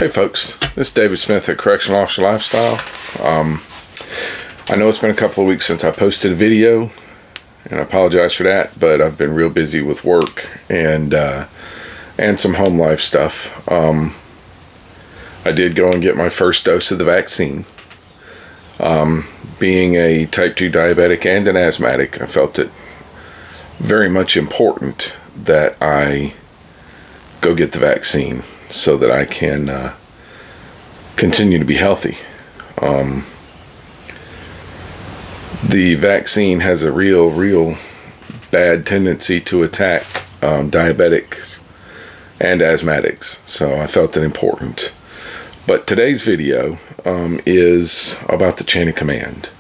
Hey folks, this is David Smith at Correctional Officer Lifestyle. I know it's been a couple of weeks since I posted a video, and I apologize for that, but I've been real busy with work and some home life stuff. I did go and get my first dose of the vaccine. Being a type 2 diabetic and an asthmatic, I felt it very much important that I go get the vaccine so that I can continue to be healthy. The vaccine has a real bad tendency to attack diabetics and asthmatics, so I felt it important. But today's video is about the chain of command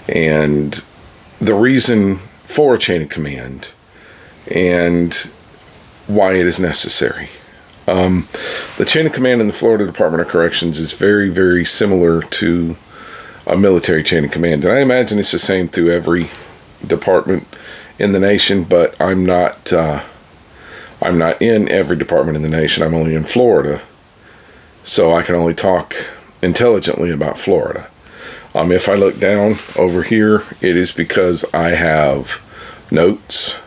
and the reason for a chain of command and why it is necessary. The chain of command in the Florida Department of Corrections is very similar to a military chain of command, and I imagine it's the same through every department in the nation, but I'm not in every department in the nation. I'm only in Florida, so I can only talk intelligently about Florida. If I look down over here, it is because I have notes.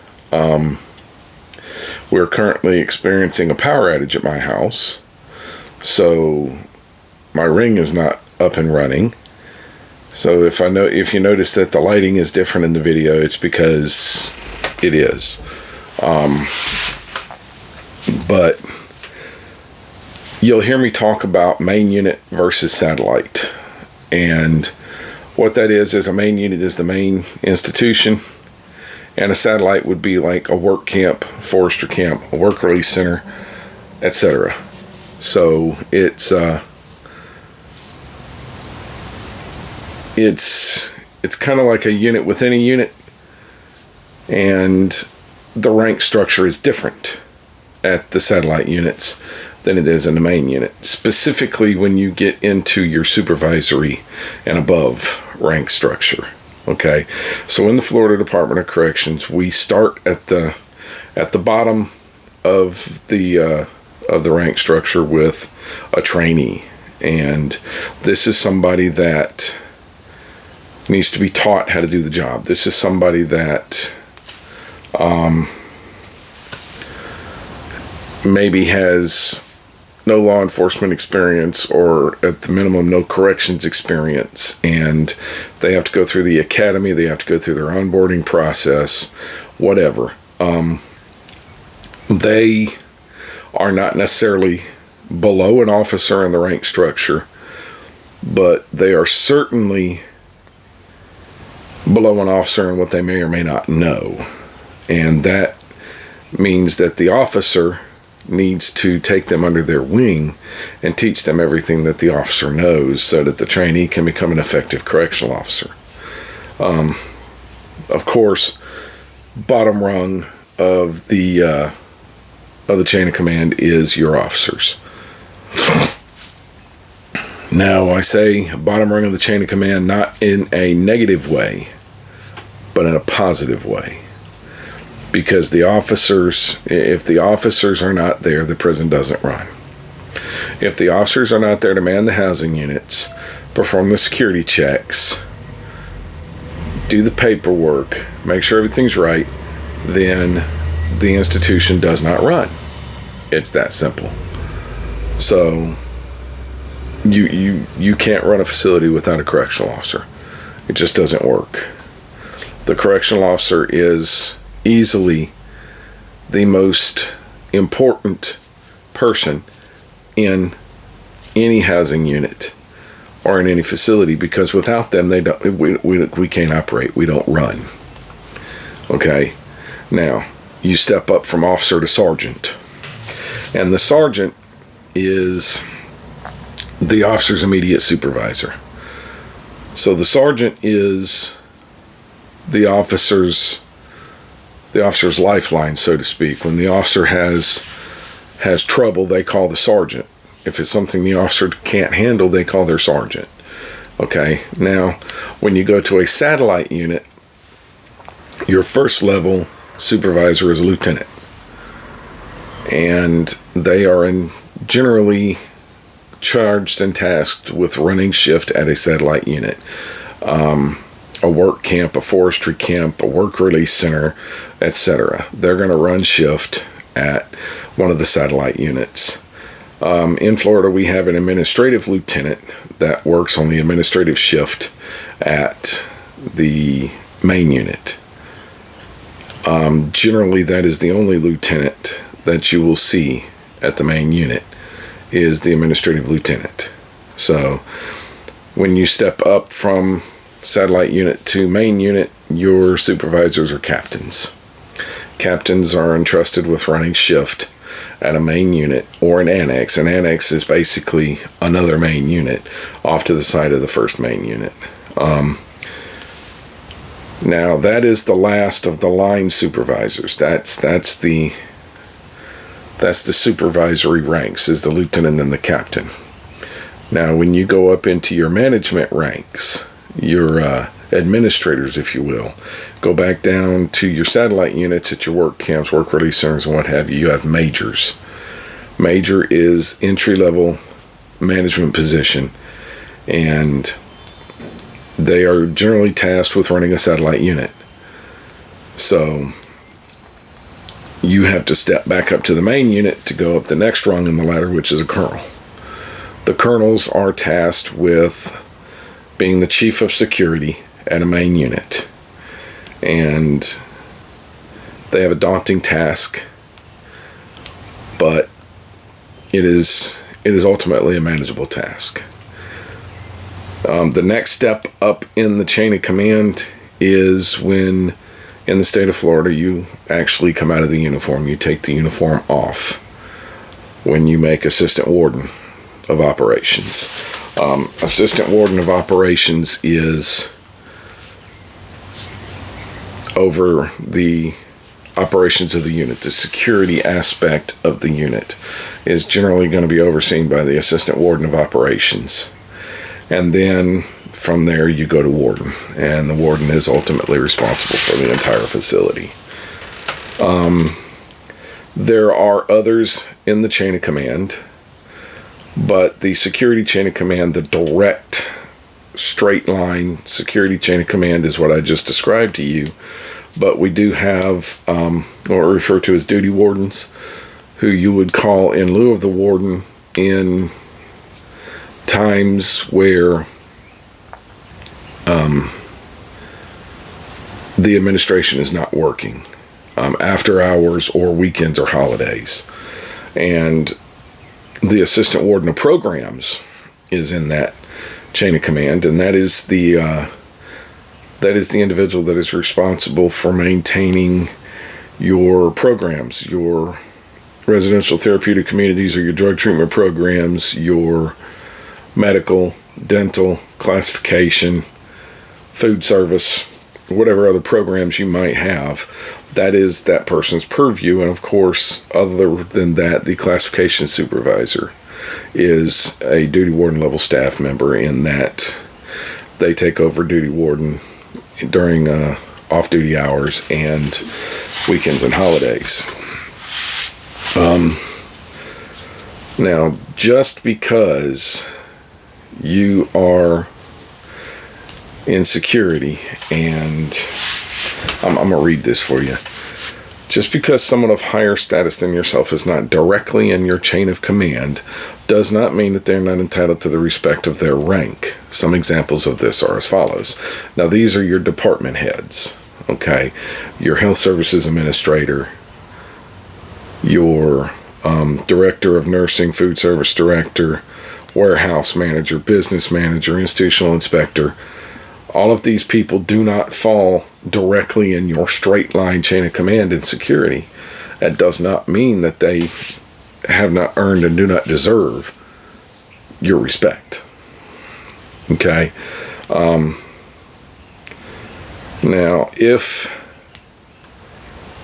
We're currently experiencing a power outage at my house, so my ring is not up and running. So if you notice that the lighting is different in the video, it's because it is. But you'll hear me talk about main unit versus satellite, and what that is a main unit is the main institution. And a satellite would be like a work camp, forester camp, a work release center, etc. So it's kind of like a unit within a unit, and the rank structure is different at the satellite units than it is in the main unit. Specifically when you get into your supervisory and above rank structure. Okay, so in the Florida Department of Corrections, we start at the bottom of the rank structure with a trainee, and this is somebody that needs to be taught how to do the job. This is somebody that maybe has no law enforcement experience, or at the minimum no corrections experience, and they have to go through the academy, they have to go through their onboarding process, whatever. They are not necessarily below an officer in the rank structure, but they are certainly below an officer in what they may or may not know. And that means that the officer needs to take them under their wing and teach them everything that the officer knows so that the trainee can become an effective correctional officer. Of course, bottom rung of the chain of command is your officers. Now, I say bottom rung of the chain of command not in a negative way, but in a positive way. Because the officers, if the officers are not there, the prison doesn't run. If the officers are not there to man the housing units, perform the security checks, do the paperwork, make sure everything's right, then the institution does not run. It's that simple. So you can't run a facility without a correctional officer. It just doesn't work. The correctional officer is easily the most important person in any housing unit or in any facility, because without them we can't operate. We don't run. Okay, now you step up from officer to sergeant, and the sergeant is the officer's immediate supervisor. So the sergeant is the officer's lifeline, so to speak. When the officer has trouble, they call the sergeant. If it's something the officer can't handle, they call their sergeant. Okay, now when you go to a satellite unit, your first level supervisor is a lieutenant, and they are generally charged and tasked with running shift at a satellite unit, a work camp, a forestry camp, a work release center, etc. They're going to run shift at one of the satellite units. In Florida, we have an administrative lieutenant that works on the administrative shift at the main unit. Generally, that is the only lieutenant that you will see at the main unit, is the administrative lieutenant. So when you step up from satellite unit to main unit, your supervisors are captains. Captains are entrusted with running shift at a main unit or an annex. An annex is basically another main unit off to the side of the first main unit. Now that is the last of the line supervisors. That's the supervisory ranks, is the lieutenant and the captain. Now when you go up into your management ranks, your administrators, if you will, go back down to your satellite units at your work camps, work release centers, and what have you. You have majors. Major is entry-level management position, and they are generally tasked with running a satellite unit. So you have to step back up to the main unit to go up the next rung in the ladder, which is a colonel. The colonels are tasked with being the chief of security at a main unit, and they have a daunting task, but it is ultimately a manageable task. The next step up in the chain of command is when, in the state of Florida, you actually come out of the uniform. You take the uniform off when you make assistant warden of operations. Assistant warden of operations is over the operations of the unit. The security aspect of the unit is generally going to be overseen by the assistant warden of operations. And then from there you go to warden, and the warden is ultimately responsible for the entire facility. There are others in the chain of command, but the security chain of command, the direct straight line security chain of command, is what I just described to you. But we do have what we refer to as duty wardens, who you would call in lieu of the warden in times where the administration is not working, after hours or weekends or holidays. And the assistant warden of programs is in that chain of command, and that is the individual that is responsible for maintaining your programs, your residential therapeutic communities or your drug treatment programs, your medical, dental, classification, food service, whatever other programs you might have. That is that person's purview. And of course, other than that, the classification supervisor is a duty warden level staff member, in that they take over duty warden during off-duty hours and weekends and holidays. Now, just because you are in security, and I'm going to read this for you. Just because someone of higher status than yourself is not directly in your chain of command does not mean that they're not entitled to the respect of their rank. Some examples of this are as follows. Now, these are your department heads, okay? Your health services administrator, your director of nursing, food service director, warehouse manager, business manager, institutional inspector. All of these people do not fall directly in your straight line chain of command in security. That does not mean that they have not earned and do not deserve your respect. Okay? Now, if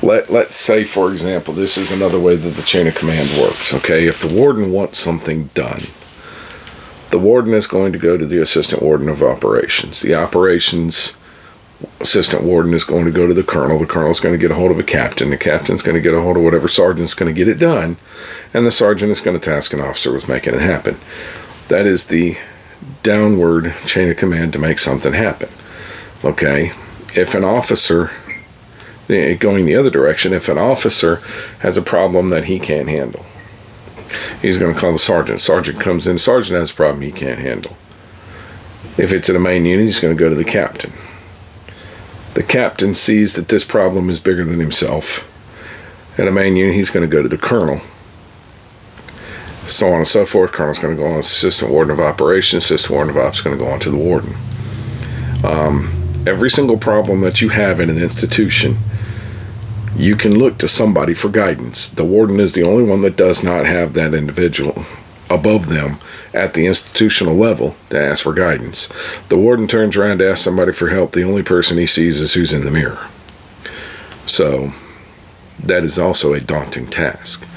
let's say, for example, this is another way that the chain of command works. Okay? If the warden wants something done, the warden is going to go to the assistant warden of operations. The operations Assistant warden is going to go to the colonel. The colonel is going to get a hold of a captain. The captain's going to get a hold of whatever sergeant's going to get it done. And the sergeant is going to task an officer with making it happen. That is the downward chain of command to make something happen. Okay? If an officer, going the other direction, if an officer has a problem that he can't handle, he's going to call the sergeant. Sergeant comes in. Sergeant has a problem he can't handle. If it's in a main unit, he's going to go to the captain. The captain sees that this problem is bigger than himself. At a main unit, he's going to go to the colonel. So on and so forth. Colonel's going to go on as assistant warden of operations. Assistant warden of ops is going to go on to the warden. Every single problem that you have in an institution, you can look to somebody for guidance. The warden is the only one that does not have that individual above them at the institutional level to ask for guidance. The warden turns around to ask somebody for help. The only person he sees is who's in the mirror. So that is also a daunting task.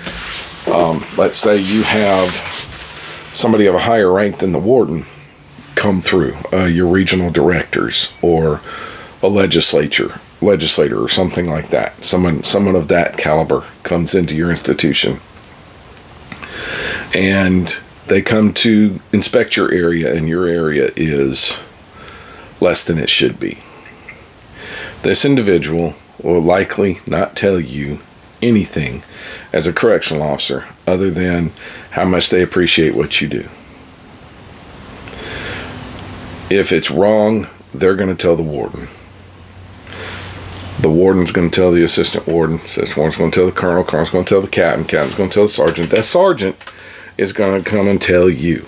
Let's say you have somebody of a higher rank than the warden come through, your regional directors or a legislator or something like that. Someone of that caliber comes into your institution, and they come to inspect your area, and your area is less than it should be. This individual will likely not tell you anything as a correctional officer other than how much they appreciate what you do. If it's wrong, they're going to tell the warden. The warden's going to tell the assistant warden. Assistant warden's going to tell the colonel. Colonel's going to tell the captain. Captain's going to tell the sergeant. That sergeant is going to come and tell you.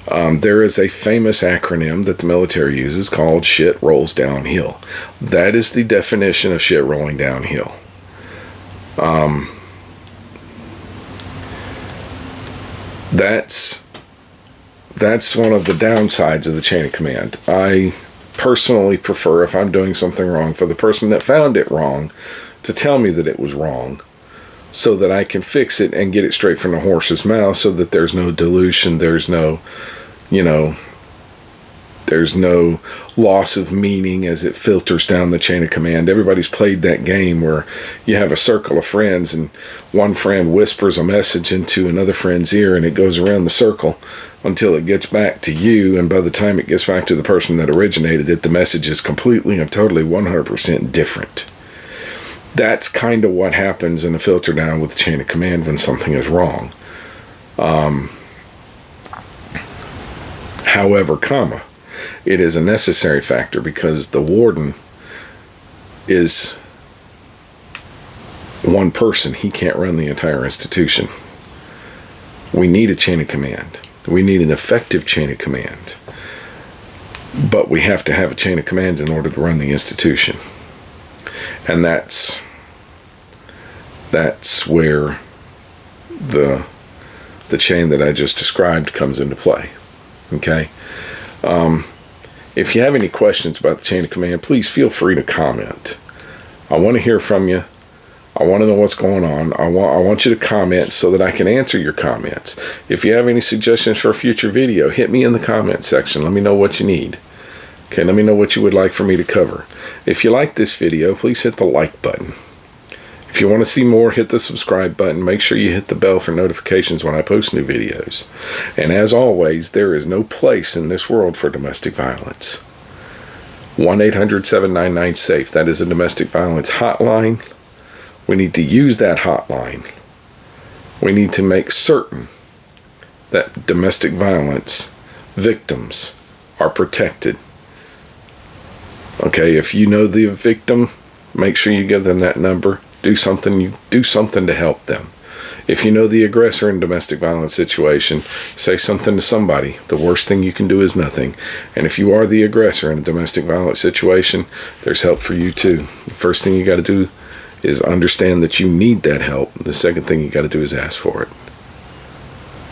There is a famous acronym that the military uses called shit rolls downhill. That is the definition of shit rolling downhill. That's one of the downsides of the chain of command. I personally prefer, if I'm doing something wrong, for the person that found it wrong to tell me that it was wrong, so that I can fix it and get it straight from the horse's mouth, so that there's no dilution, there's no loss of meaning as it filters down the chain of command. Everybody's played that game where you have a circle of friends and one friend whispers a message into another friend's ear, and it goes around the circle until it gets back to you, and by the time it gets back to the person that originated it, the message is completely and totally 100% different. That's kind of what happens in a filter down with the chain of command when something is wrong. However, it is a necessary factor, because the warden is one person. He can't run the entire institution. We need a chain of command. We need an effective chain of command. But we have to have a chain of command in order to run the institution. And that's where the chain that I just described comes into play. Okay? If you have any questions about the chain of command, please feel free to comment. I want to hear from you. I want to know what's going on. I want you to comment so that I can answer your comments. If you have any suggestions for a future video, hit me in the comment section. Let me know what you need. Okay, let me know what you would like for me to cover. If you like this video, please hit the like button. If you want to see more, hit the subscribe button. Make sure you hit the bell for notifications when I post new videos. And as always, there is no place in this world for domestic violence. 1-800-799-SAFE. That is a domestic violence hotline. We need to use that hotline. We need to make certain that domestic violence victims are protected. Okay, if you know the victim, make sure you give them that number. Do something to help them. If you know the aggressor in a domestic violence situation, say something to somebody. The worst thing you can do is nothing. And if you are the aggressor in a domestic violence situation, there's help for you too. The first thing you got to do is understand that you need that help. The second thing you got to do is ask for it.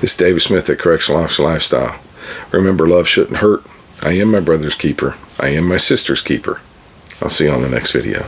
This is David Smith at Correctional Officer Lifestyle. Remember, love shouldn't hurt. I am my brother's keeper. I am my sister's keeper. I'll see you on the next video.